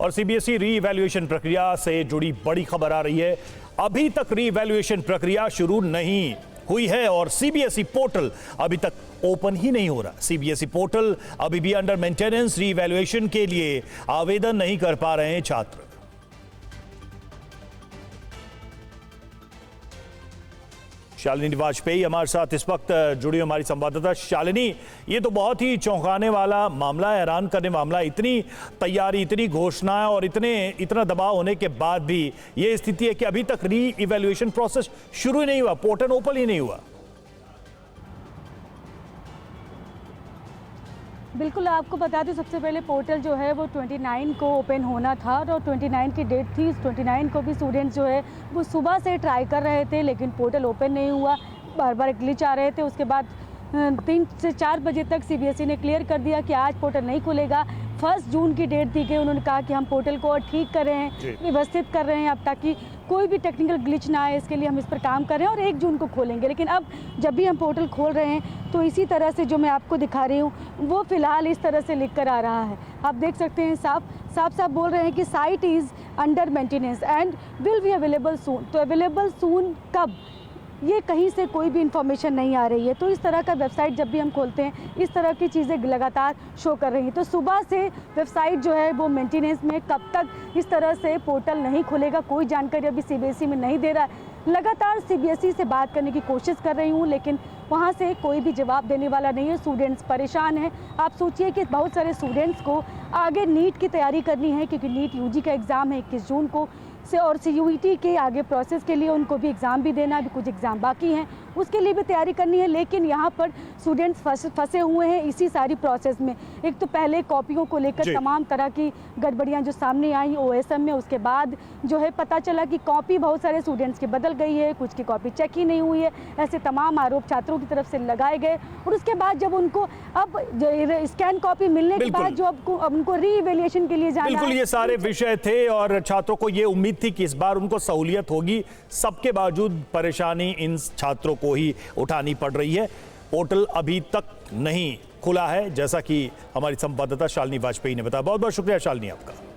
और सीबीएसई री इवैल्यूएशन प्रक्रिया से जुड़ी बड़ी खबर आ रही है। अभी तक री इवैल्यूएशन प्रक्रिया शुरू नहीं हुई है और सीबीएसई पोर्टल अभी तक ओपन ही नहीं हो रहा। सीबीएसई पोर्टल अभी भी अंडर मेंटेनेंस। री इवैल्यूएशन के लिए आवेदन नहीं कर पा रहे हैं छात्र। शालिनी वाजपेयी हमारे साथ इस वक्त जुड़ी हमारी संवाददाता। शालिनी, ये तो बहुत ही चौंकाने वाला मामला है, हैरान करने मामला। इतनी तैयारी, इतनी घोषणाएं और इतना दबाव होने के बाद भी ये स्थिति है कि अभी तक री इवैल्यूएशन प्रोसेस शुरू ही नहीं हुआ, पोर्टल ओपन ही नहीं हुआ। बिल्कुल, आपको बता दें सबसे पहले पोर्टल जो है वो 29 को ओपन होना था और 29 की डेट थी। 29 को भी स्टूडेंट्स जो है वो सुबह से ट्राई कर रहे थे, लेकिन पोर्टल ओपन नहीं हुआ, बार बार ग्लिच आ रहे थे। उसके बाद 3 से 4 बजे तक सीबीएसई ने क्लियर कर दिया कि आज पोर्टल नहीं खुलेगा। 1 जून की डेट दी गई। उन्होंने कहा कि हम पोर्टल को और ठीक कर रहे हैं, व्यवस्थित कर रहे हैं अब, ताकि कोई भी टेक्निकल ग्लिच ना आए, इसके लिए हम इस पर काम कर रहे हैं और 1 जून को खोलेंगे। लेकिन अब जब भी हम पोर्टल खोल रहे हैं तो इसी तरह से जो मैं आपको दिखा रही हूँ वो फिलहाल इस तरह से लिख कर आ रहा है। आप देख सकते हैं, साफ बोल रहे हैं कि site is under maintenance and will be available सून। तो अवेलेबल सून कब, ये कहीं से कोई भी इंफॉर्मेशन नहीं आ रही है। तो इस तरह का वेबसाइट जब भी हम खोलते हैं इस तरह की चीज़ें लगातार शो कर रही हैं। तो सुबह से वेबसाइट जो है वो मेंटेनेंस में, कब तक इस तरह से पोर्टल नहीं खुलेगा कोई जानकारी अभी सीबीएसई में नहीं दे रहा है। लगातार सीबीएसई से बात करने की कोशिश कर रही हूँ, लेकिन वहाँ से कोई भी जवाब देने वाला नहीं है। स्टूडेंट्स परेशान हैं। आप सोचिए कि बहुत सारे स्टूडेंट्स को आगे नीट की तैयारी करनी है, क्योंकि नीट यूजी का एग्ज़ाम है 21 जून को से, और सीयूईटी के आगे प्रोसेस के लिए उनको भी एग्ज़ाम भी देना, अभी कुछ एग्ज़ाम बाकी हैं, उसके लिए भी तैयारी करनी है। लेकिन यहाँ पर स्टूडेंट्स फंसे हुए हैं इसी सारी प्रोसेस में। एक तो पहले कॉपियों को लेकर तमाम तरह की गड़बड़ियाँ जो सामने आई ओएसएम में, उसके बाद जो है पता चला कि कॉपी बहुत सारे स्टूडेंट्स की बदल गई है, कुछ की कॉपी चेक ही नहीं हुई है। ऐसे तमाम आरोप छात्रों की तरफ से लगाए गए और उसके बाद जब उनको अब स्कैन कॉपी मिलने के बाद जो अब उनको री इवैल्यूएशन के लिए जाना, बिल्कुल ये सारे विषय थे और छात्रों को ये उम्मीद थी कि इस बार उनको सहूलियत होगी। सबके बावजूद परेशानी इन छात्रों को ही उठानी पड़ रही है। पोर्टल अभी तक नहीं खुला है, जैसा कि हमारी संवाददाता शालिनी वाजपेयी ने बताया। बहुत बहुत शुक्रिया शालिनी आपका।